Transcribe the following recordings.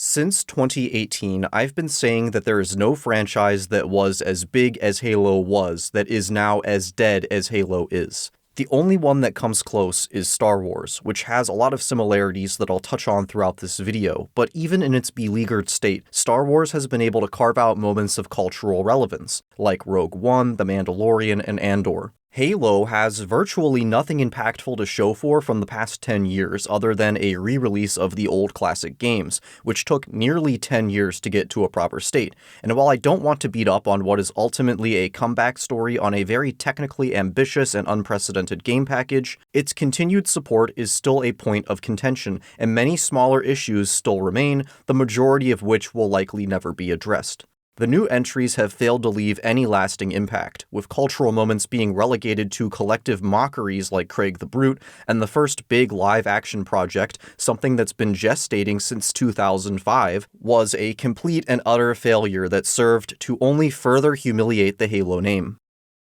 Since 2018, I've been saying that there is no franchise that was as big as Halo was that is now as dead as Halo is. The only one that comes close is Star Wars, which has a lot of similarities that I'll touch on throughout this video, but even in its beleaguered state, Star Wars has been able to carve out moments of cultural relevance, like Rogue One, The Mandalorian, and Andor. Halo has virtually nothing impactful to show for from the past 10 years other than a re-release of the old classic games, which took nearly 10 years to get to a proper state. And while I don't want to beat up on what is ultimately a comeback story on a very technically ambitious and unprecedented game package, its continued support is still a point of contention, and many smaller issues still remain, the majority of which will likely never be addressed. The new entries have failed to leave any lasting impact, with cultural moments being relegated to collective mockeries like Craig the Brute, and the first big live-action project, something that's been gestating since 2005, was a complete and utter failure that served to only further humiliate the Halo name.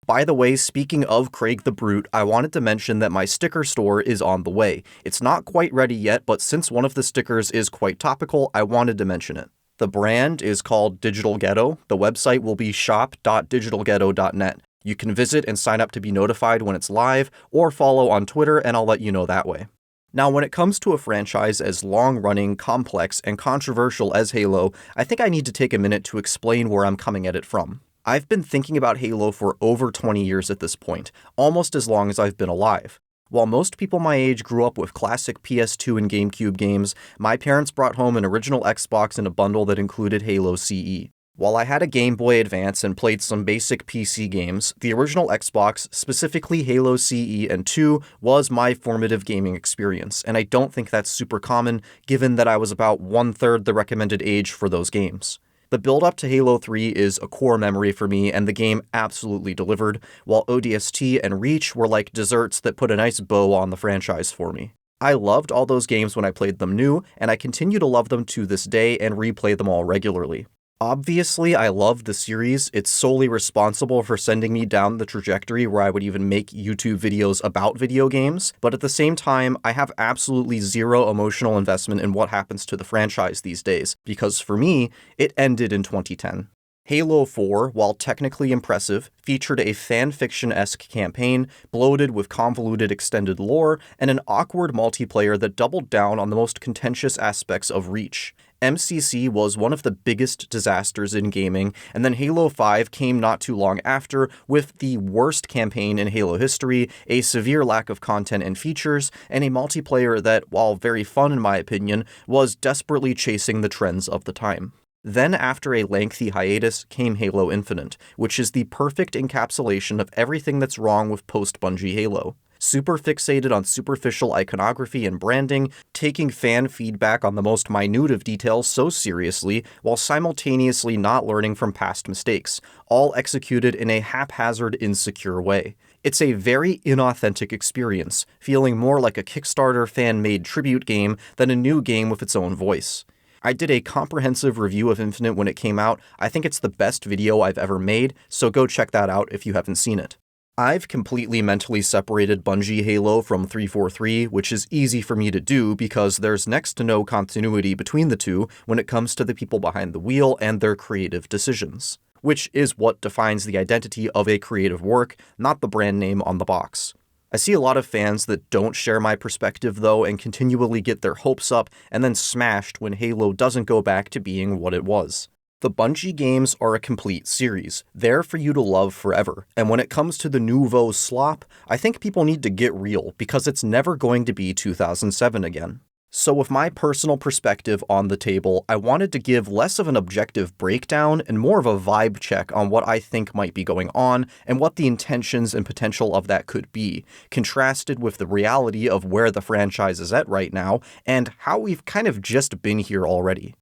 By the way, speaking of Craig the Brute, I wanted to mention that my sticker store is on the way. It's not quite ready yet, but since one of the stickers is quite topical, I wanted to mention it. The brand is called Digital Ghetto. The website will be shop.digitalghetto.net. You can visit and sign up to be notified when it's live, or follow on Twitter and I'll let you know that way. Now, when it comes to a franchise as long-running, complex, and controversial as Halo, I think I need to take a minute to explain where I'm coming at it from. I've been thinking about Halo for over 20 years at this point, almost as long as I've been alive. While most people my age grew up with classic PS2 and GameCube games, my parents brought home an original Xbox in a bundle that included Halo CE. While I had a Game Boy Advance and played some basic PC games, the original Xbox, specifically Halo CE and 2, was my formative gaming experience, and I don't think that's super common given that I was about 1/3 the recommended age for those games. The build-up to Halo 3 is a core memory for me, and the game absolutely delivered, while ODST and Reach were like desserts that put a nice bow on the franchise for me. I loved all those games when I played them new, and I continue to love them to this day and replay them all regularly. Obviously, I loved the series. It's solely responsible for sending me down the trajectory where I would even make YouTube videos about video games, but at the same time, I have absolutely zero emotional investment in what happens to the franchise these days, because for me, it ended in 2010. Halo 4, while technically impressive, featured a fanfiction-esque campaign, bloated with convoluted extended lore, and an awkward multiplayer that doubled down on the most contentious aspects of Reach. MCC was one of the biggest disasters in gaming, and then Halo 5 came not too long after with the worst campaign in Halo history, a severe lack of content and features, and a multiplayer that, while very fun in my opinion, was desperately chasing the trends of the time. Then, after a lengthy hiatus, came Halo Infinite, which is the perfect encapsulation of everything that's wrong with post-Bungie Halo. Super fixated on superficial iconography and branding, taking fan feedback on the most minute of details so seriously, while simultaneously not learning from past mistakes, all executed in a haphazard, insecure way. It's a very inauthentic experience, feeling more like a Kickstarter fan-made tribute game than a new game with its own voice. I did a comprehensive review of Infinite when it came out. I think it's the best video I've ever made, so go check that out if you haven't seen it. I've completely mentally separated Bungie Halo from 343, which is easy for me to do because there's next to no continuity between the two when it comes to the people behind the wheel and their creative decisions, which is what defines the identity of a creative work, not the brand name on the box. I see a lot of fans that don't share my perspective though and continually get their hopes up and then smashed when Halo doesn't go back to being what it was. The Bungie games are a complete series, there for you to love forever, and when it comes to the nouveau slop, I think people need to get real because it's never going to be 2007 again. So with my personal perspective on the table, I wanted to give less of an objective breakdown and more of a vibe check on what I think might be going on and what the intentions and potential of that could be, contrasted with the reality of where the franchise is at right now and how we've kind of just been here already.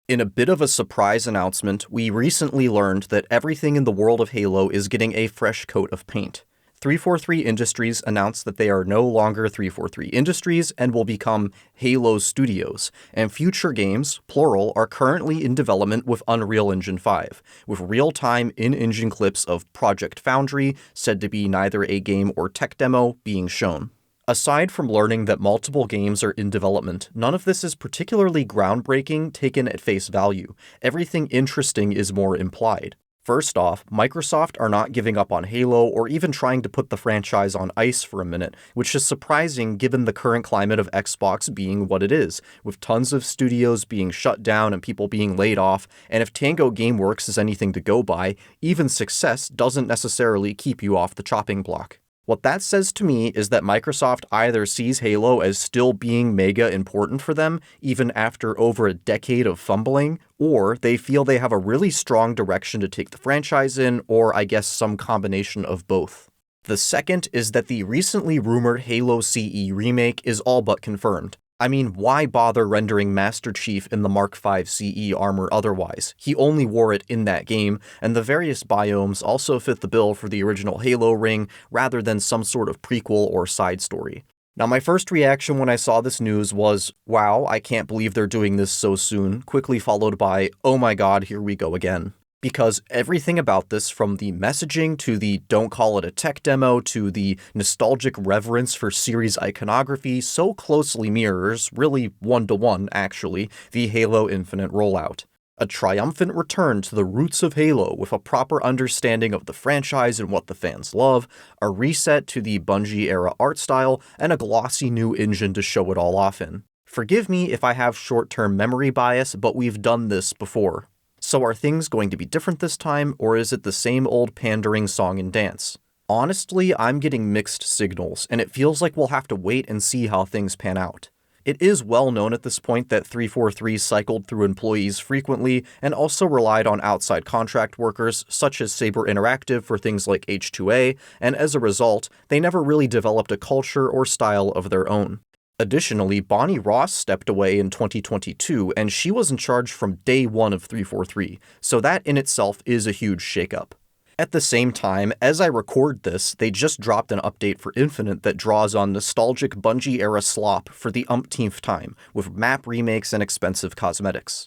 In a bit of a surprise announcement, we recently learned that everything in the world of Halo is getting a fresh coat of paint. 343 Industries announced that they are no longer 343 Industries and will become Halo Studios, and future games, plural, are currently in development with Unreal Engine 5, with real-time in-engine clips of Project Foundry, said to be neither a game or tech demo, being shown. Aside from learning that multiple games are in development, none of this is particularly groundbreaking taken at face value. Everything interesting is more implied. First off, Microsoft are not giving up on Halo or even trying to put the franchise on ice for a minute, which is surprising given the current climate of Xbox being what it is, with tons of studios being shut down and people being laid off, and if Tango Gameworks is anything to go by, even success doesn't necessarily keep you off the chopping block. What that says to me is that Microsoft either sees Halo as still being mega important for them, even after over a decade of fumbling, or they feel they have a really strong direction to take the franchise in, or I guess some combination of both. The second is that the recently rumored Halo CE Remake is all but confirmed. I mean, why bother rendering Master Chief in the Mark V CE armor otherwise? He only wore it in that game, and the various biomes also fit the bill for the original Halo ring rather than some sort of prequel or side story. Now, my first reaction when I saw this news was, wow, I can't believe they're doing this so soon, quickly followed by, oh my god, here we go again. Because everything about this, from the messaging to the don't call it a tech demo to the nostalgic reverence for series iconography, so closely mirrors, really one-to-one actually, the Halo Infinite rollout. A triumphant return to the roots of Halo with a proper understanding of the franchise and what the fans love, a reset to the Bungie-era art style, and a glossy new engine to show it all off in. Forgive me if I have short-term memory bias, but we've done this before. So are things going to be different this time, or is it the same old pandering song and dance? Honestly, I'm getting mixed signals, and it feels like we'll have to wait and see how things pan out. It is well known at this point that 343 cycled through employees frequently and also relied on outside contract workers, such as Saber Interactive for things like H2A, and as a result, they never really developed a culture or style of their own. Additionally, Bonnie Ross stepped away in 2022, and she was in charge from day one of 343, so that in itself is a huge shakeup. At the same time, as I record this, they just dropped an update for Infinite that draws on nostalgic Bungie-era slop for the umpteenth time, with map remakes and expensive cosmetics.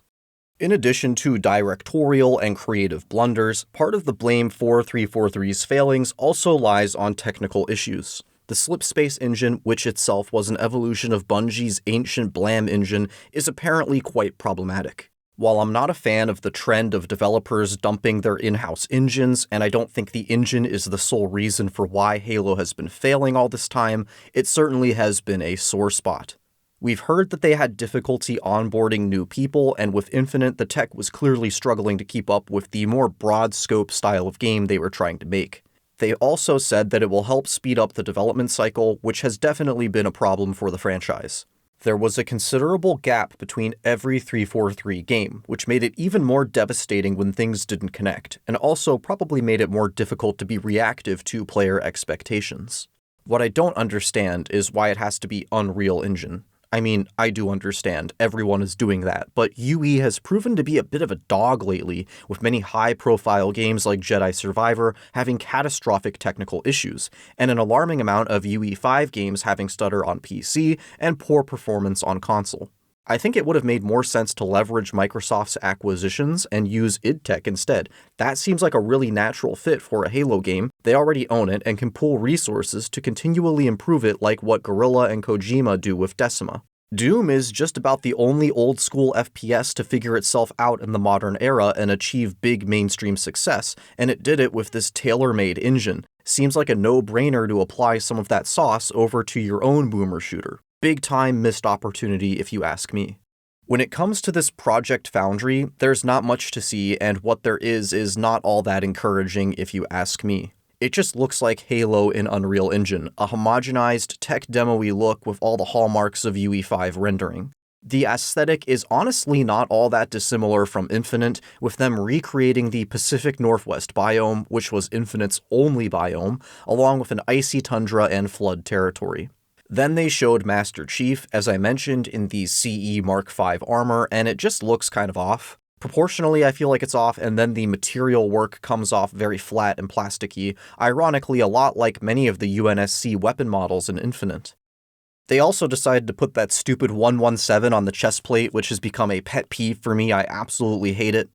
In addition to directorial and creative blunders, part of the blame for 343's failings also lies on technical issues. The Slipspace engine, which itself was an evolution of Bungie's ancient Blam engine, is apparently quite problematic. While I'm not a fan of the trend of developers dumping their in-house engines, and I don't think the engine is the sole reason for why Halo has been failing all this time, it certainly has been a sore spot. We've heard that they had difficulty onboarding new people, and with Infinite, the tech was clearly struggling to keep up with the more broad-scope style of game they were trying to make. They also said that it will help speed up the development cycle, which has definitely been a problem for the franchise. There was a considerable gap between every 343 game, which made it even more devastating when things didn't connect, and also probably made it more difficult to be reactive to player expectations. What I don't understand is why it has to be Unreal Engine. I mean, I do understand, everyone is doing that, but UE has proven to be a bit of a dog lately, with many high-profile games like Jedi Survivor having catastrophic technical issues, and an alarming amount of UE5 games having stutter on PC and poor performance on console. I think it would have made more sense to leverage Microsoft's acquisitions and use id Tech instead. That seems like a really natural fit for a Halo game. They already own it and can pool resources to continually improve it like what Guerrilla and Kojima do with Decima. Doom is just about the only old-school FPS to figure itself out in the modern era and achieve big mainstream success, and it did it with this tailor-made engine. Seems like a no-brainer to apply some of that sauce over to your own boomer shooter. Big-time missed opportunity if you ask me. When it comes to this Project Foundry, there's not much to see, and what there is not all that encouraging if you ask me. It just looks like Halo in Unreal Engine, a homogenized, tech demo-y look with all the hallmarks of UE5 rendering. The aesthetic is honestly not all that dissimilar from Infinite, with them recreating the Pacific Northwest biome, which was Infinite's only biome, along with an icy tundra and flood territory. Then they showed Master Chief, as I mentioned, in the CE Mark V armor, and it just looks kind of off. Proportionally, I feel like it's off, and then the material work comes off very flat and plasticky, ironically a lot like many of the UNSC weapon models in Infinite. They also decided to put that stupid 117 on the chest plate, which has become a pet peeve for me. I absolutely hate it.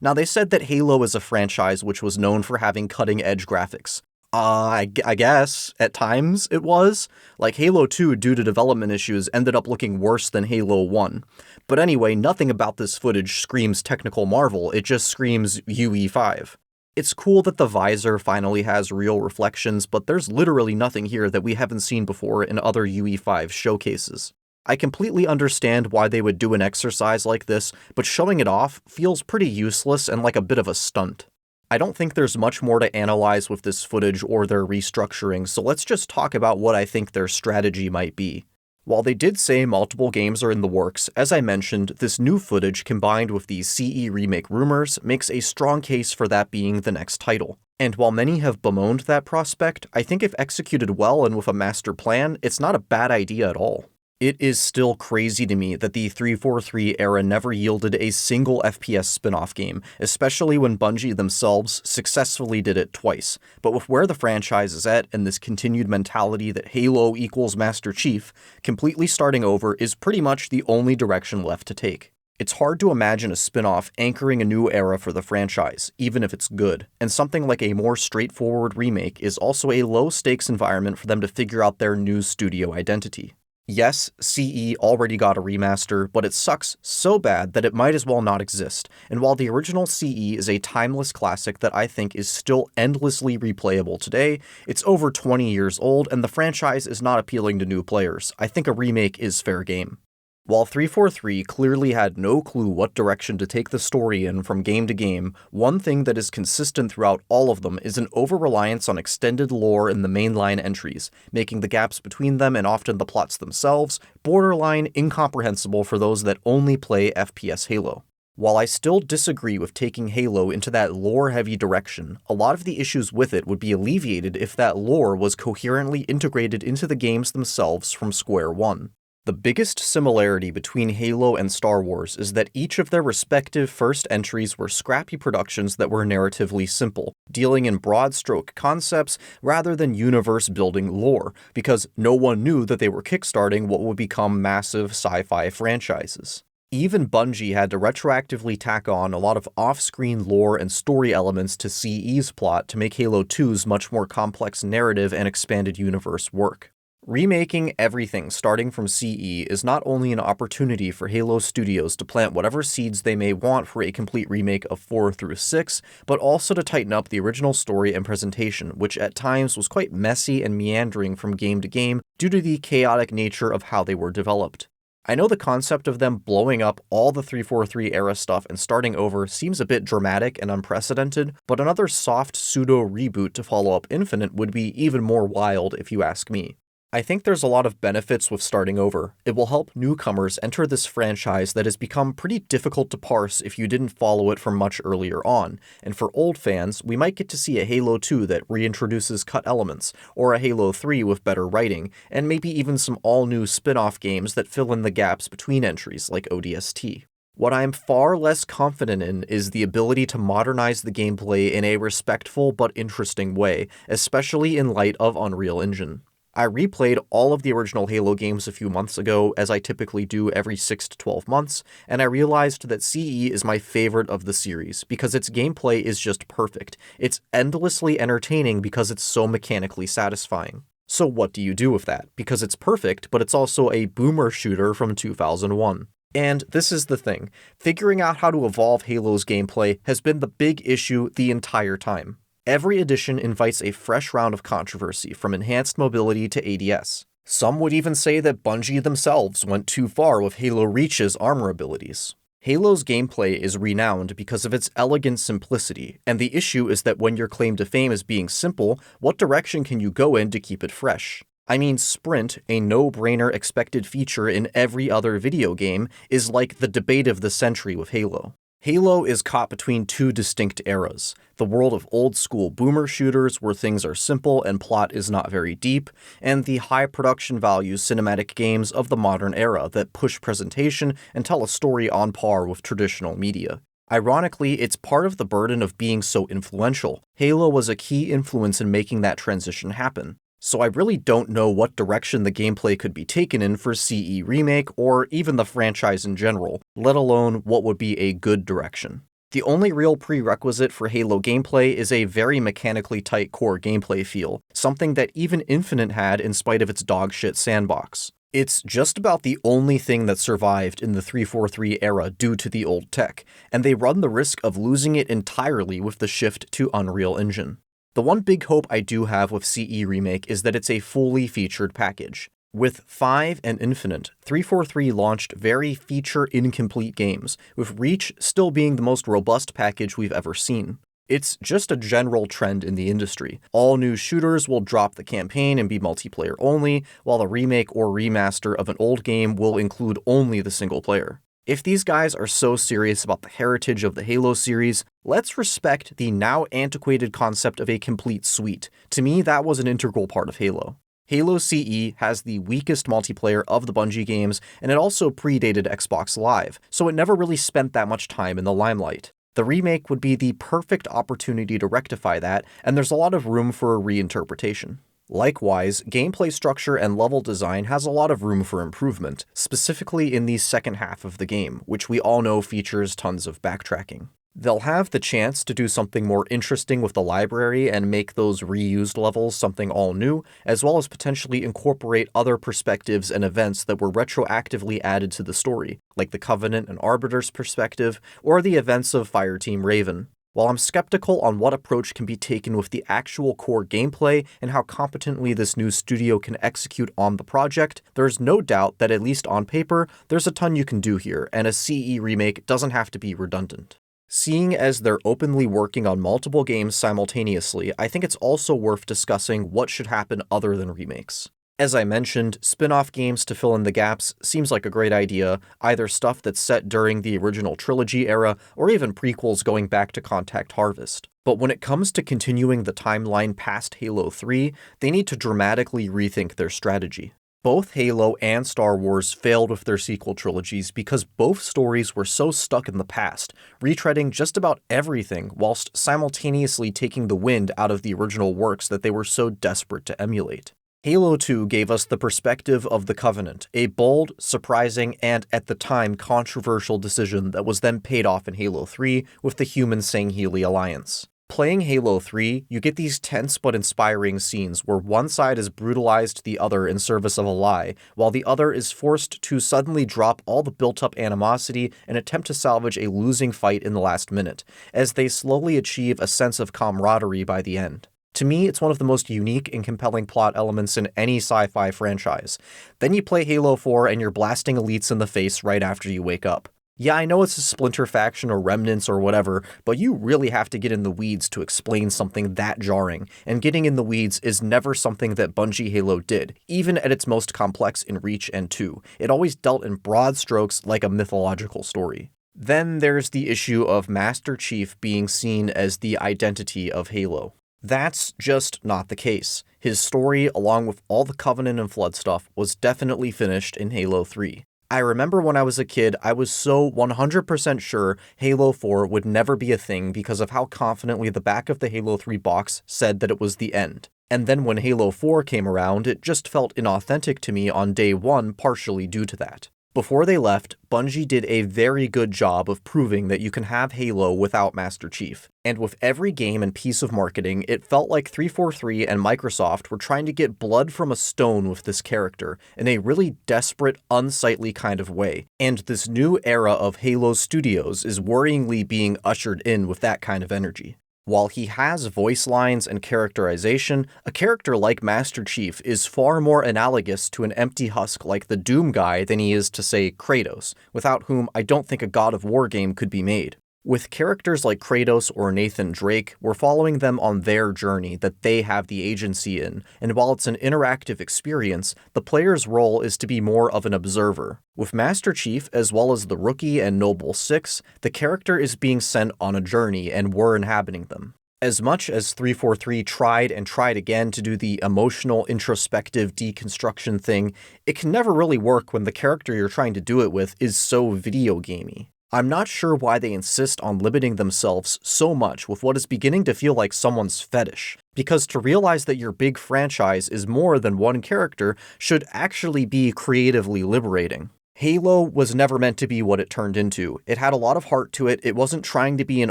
Now, they said that Halo is a franchise which was known for having cutting-edge graphics. I guess at times it was. Like Halo 2, due to development issues, ended up looking worse than Halo 1. But anyway, nothing about this footage screams technical marvel, it just screams UE5. It's cool that the visor finally has real reflections, but there's literally nothing here that we haven't seen before in other UE5 showcases. I completely understand why they would do an exercise like this, but showing it off feels pretty useless and like a bit of a stunt. I don't think there's much more to analyze with this footage or their restructuring, so let's just talk about what I think their strategy might be. While they did say multiple games are in the works, as I mentioned, this new footage combined with the CE Remake rumors makes a strong case for that being the next title. And while many have bemoaned that prospect, I think if executed well and with a master plan, it's not a bad idea at all. It is still crazy to me that the 343 era never yielded a single FPS spin-off game, especially when Bungie themselves successfully did it twice. But with where the franchise is at and this continued mentality that Halo equals Master Chief, completely starting over is pretty much the only direction left to take. It's hard to imagine a spin-off anchoring a new era for the franchise, even if it's good, and something like a more straightforward remake is also a low-stakes environment for them to figure out their new studio identity. Yes, CE already got a remaster, but it sucks so bad that it might as well not exist, and while the original CE is a timeless classic that I think is still endlessly replayable today, it's over 20 years old and the franchise is not appealing to new players. I think a remake is fair game. While 343 clearly had no clue what direction to take the story in from game to game, one thing that is consistent throughout all of them is an over-reliance on extended lore in the mainline entries, making the gaps between them and often the plots themselves borderline incomprehensible for those that only play FPS Halo. While I still disagree with taking Halo into that lore-heavy direction, a lot of the issues with it would be alleviated if that lore was coherently integrated into the games themselves from square one. The biggest similarity between Halo and Star Wars is that each of their respective first entries were scrappy productions that were narratively simple, dealing in broad-stroke concepts rather than universe-building lore, because no one knew that they were kickstarting what would become massive sci-fi franchises. Even Bungie had to retroactively tack on a lot of off-screen lore and story elements to CE's plot to make Halo 2's much more complex narrative and expanded universe work. Remaking everything starting from CE is not only an opportunity for Halo Studios to plant whatever seeds they may want for a complete remake of 4 through 6, but also to tighten up the original story and presentation, which at times was quite messy and meandering from game to game due to the chaotic nature of how they were developed. I know the concept of them blowing up all the 343 era stuff and starting over seems a bit dramatic and unprecedented, but another soft pseudo-reboot to follow up Infinite would be even more wild if you ask me. I think there's a lot of benefits with starting over. It will help newcomers enter this franchise that has become pretty difficult to parse if you didn't follow it from much earlier on, and for old fans, we might get to see a Halo 2 that reintroduces cut elements, or a Halo 3 with better writing, and maybe even some all-new spin-off games that fill in the gaps between entries, like ODST. What I'm far less confident in is the ability to modernize the gameplay in a respectful but interesting way, especially in light of Unreal Engine. I replayed all of the original Halo games a few months ago, as I typically do every 6 to 12 months, and I realized that CE is my favorite of the series, because its gameplay is just perfect. It's endlessly entertaining because it's so mechanically satisfying. So what do you do with that? Because it's perfect, but it's also a boomer shooter from 2001. And this is the thing, figuring out how to evolve Halo's gameplay has been the big issue the entire time. Every edition invites a fresh round of controversy, from enhanced mobility to ADS. Some would even say that Bungie themselves went too far with Halo Reach's armor abilities. Halo's gameplay is renowned because of its elegant simplicity, and the issue is that when your claim to fame is being simple, what direction can you go in to keep it fresh? I mean, Sprint, a no-brainer expected feature in every other video game, is like the debate of the century with Halo. Halo is caught between two distinct eras, the world of old-school boomer shooters where things are simple and plot is not very deep, and the high production value cinematic games of the modern era that push presentation and tell a story on par with traditional media. Ironically, it's part of the burden of being so influential. Halo was a key influence in making that transition happen. So I really don't know what direction the gameplay could be taken in for CE Remake or even the franchise in general, let alone what would be a good direction. The only real prerequisite for Halo gameplay is a very mechanically tight core gameplay feel, something that even Infinite had in spite of its dogshit sandbox. It's just about the only thing that survived in the 343 era due to the old tech, and they run the risk of losing it entirely with the shift to Unreal Engine. The one big hope I do have with CE Remake is that it's a fully featured package. With 5 and Infinite, 343 launched very feature-incomplete games, with Reach still being the most robust package we've ever seen. It's just a general trend in the industry. All new shooters will drop the campaign and be multiplayer only, while the remake or remaster of an old game will include only the single player. If these guys are so serious about the heritage of the Halo series, let's respect the now antiquated concept of a complete suite. To me, that was an integral part of Halo. Halo CE has the weakest multiplayer of the Bungie games, and it also predated Xbox Live, so it never really spent that much time in the limelight. The remake would be the perfect opportunity to rectify that, and there's a lot of room for a reinterpretation. Likewise, gameplay structure and level design has a lot of room for improvement, specifically in the second half of the game, which we all know features tons of backtracking. They'll have the chance to do something more interesting with the library and make those reused levels something all new, as well as potentially incorporate other perspectives and events that were retroactively added to the story, like the Covenant and Arbiter's perspective, or the events of Fireteam Raven. While I'm skeptical on what approach can be taken with the actual core gameplay and how competently this new studio can execute on the project, there's no doubt that at least on paper, there's a ton you can do here, and a CE remake doesn't have to be redundant. Seeing as they're openly working on multiple games simultaneously, I think it's also worth discussing what should happen other than remakes. As I mentioned, spin-off games to fill in the gaps seems like a great idea, either stuff that's set during the original trilogy era, or even prequels going back to Contact Harvest. But when it comes to continuing the timeline past Halo 3, they need to dramatically rethink their strategy. Both Halo and Star Wars failed with their sequel trilogies because both stories were so stuck in the past, retreading just about everything whilst simultaneously taking the wind out of the original works that they were so desperate to emulate. Halo 2 gave us the perspective of the Covenant, a bold, surprising, and at the time controversial decision that was then paid off in Halo 3 with the human-Sangheili alliance. Playing Halo 3, you get these tense but inspiring scenes where one side has brutalized the other in service of a lie, while the other is forced to suddenly drop all the built-up animosity and attempt to salvage a losing fight in the last minute, as they slowly achieve a sense of camaraderie by the end. To me, it's one of the most unique and compelling plot elements in any sci-fi franchise. Then you play Halo 4 and you're blasting elites in the face right after you wake up. Yeah, I know it's a splinter faction or remnants or whatever, but you really have to get in the weeds to explain something that jarring, and getting in the weeds is never something that Bungie Halo did, even at its most complex in Reach and 2. It always dealt in broad strokes like a mythological story. Then there's the issue of Master Chief being seen as the identity of Halo. That's just not the case. His story, along with all the Covenant and Flood stuff, was definitely finished in Halo 3. I remember when I was a kid, I was so 100% sure Halo 4 would never be a thing because of how confidently the back of the Halo 3 box said that it was the end. And then when Halo 4 came around, it just felt inauthentic to me on day one, partially due to that. Before they left, Bungie did a very good job of proving that you can have Halo without Master Chief. And with every game and piece of marketing, it felt like 343 and Microsoft were trying to get blood from a stone with this character in a really desperate, unsightly kind of way. And this new era of Halo Studios is worryingly being ushered in with that kind of energy. While he has voice lines and characterization, a character like Master Chief is far more analogous to an empty husk like the Doom guy than he is to, say, Kratos, without whom I don't think a God of War game could be made. With characters like Kratos or Nathan Drake, we're following them on their journey that they have the agency in, and while it's an interactive experience, the player's role is to be more of an observer. With Master Chief, as well as the Rookie and Noble Six, the character is being sent on a journey and we're inhabiting them. As much as 343 tried and tried again to do the emotional, introspective deconstruction thing, it can never really work when the character you're trying to do it with is so video gamey. I'm not sure why they insist on limiting themselves so much with what is beginning to feel like someone's fetish, because to realize that your big franchise is more than one character should actually be creatively liberating. Halo was never meant to be what it turned into. It had a lot of heart to it, it wasn't trying to be an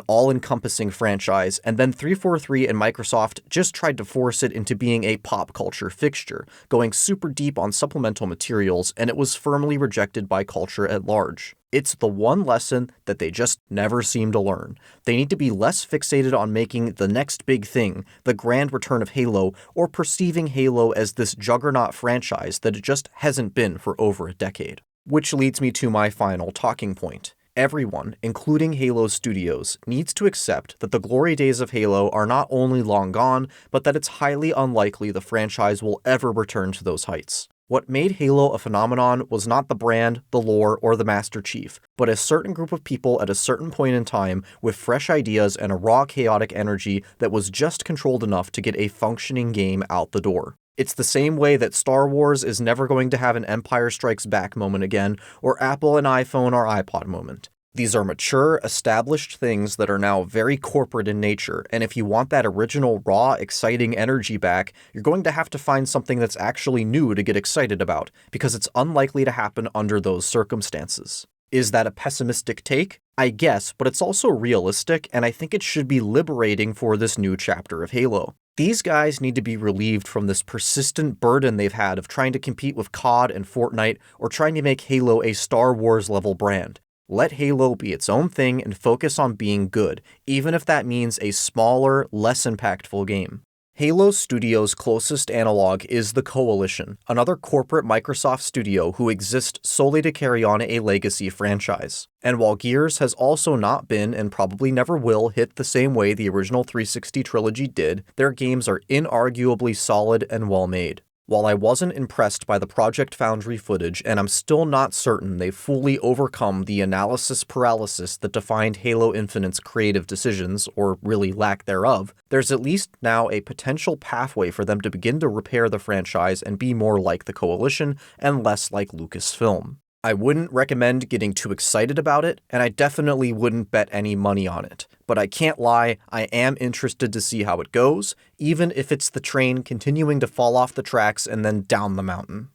all-encompassing franchise, and then 343 and Microsoft just tried to force it into being a pop culture fixture, going super deep on supplemental materials, and it was firmly rejected by culture at large. It's the one lesson that they just never seem to learn. They need to be less fixated on making the next big thing, the grand return of Halo, or perceiving Halo as this juggernaut franchise that it just hasn't been for over a decade. Which leads me to my final talking point. Everyone, including Halo Studios, needs to accept that the glory days of Halo are not only long gone, but that it's highly unlikely the franchise will ever return to those heights. What made Halo a phenomenon was not the brand, the lore, or the Master Chief, but a certain group of people at a certain point in time with fresh ideas and a raw chaotic energy that was just controlled enough to get a functioning game out the door. It's the same way that Star Wars is never going to have an Empire Strikes Back moment again, or Apple and iPhone or iPod moment. These are mature, established things that are now very corporate in nature, and if you want that original, raw, exciting energy back, you're going to have to find something that's actually new to get excited about, because it's unlikely to happen under those circumstances. Is that a pessimistic take? I guess, but it's also realistic, and I think it should be liberating for this new chapter of Halo. These guys need to be relieved from this persistent burden they've had of trying to compete with COD and Fortnite or trying to make Halo a Star Wars level brand. Let Halo be its own thing and focus on being good, even if that means a smaller, less impactful game. Halo Studios' closest analog is the Coalition, another corporate Microsoft studio who exist solely to carry on a legacy franchise. And while Gears has also not been, and probably never will, hit the same way the original 360 trilogy did, their games are inarguably solid and well made. While I wasn't impressed by the Project Foundry footage, and I'm still not certain they've fully overcome the analysis paralysis that defined Halo Infinite's creative decisions, or really lack thereof, there's at least now a potential pathway for them to begin to repair the franchise and be more like the Coalition and less like Lucasfilm. I wouldn't recommend getting too excited about it, and I definitely wouldn't bet any money on it. But I can't lie, I am interested to see how it goes, even if it's the train continuing to fall off the tracks and then down the mountain.